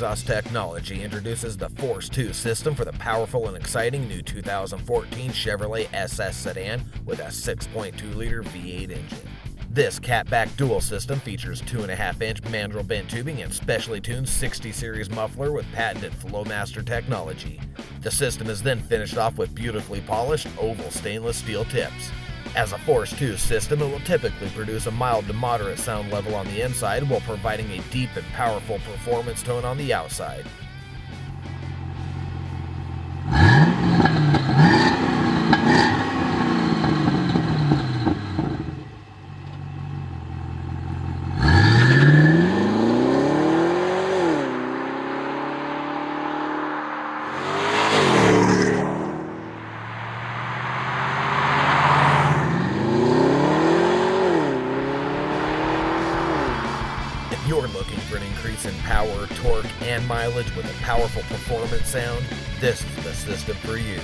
exhaust technology introduces the Force 2 system for the powerful and exciting new 2014 Chevrolet SS sedan with a 6.2-liter V8 engine. This catback dual system features 2.5-inch mandrel bent tubing and specially tuned 60 series muffler with patented Flowmaster technology. The system is then finished off with beautifully polished oval stainless steel tips. As a Force 2 system, it will typically produce a mild to moderate sound level on the inside while providing a deep and powerful performance tone on the outside. If you're looking for an increase in power, torque, and mileage with a powerful performance sound, this is the system for you.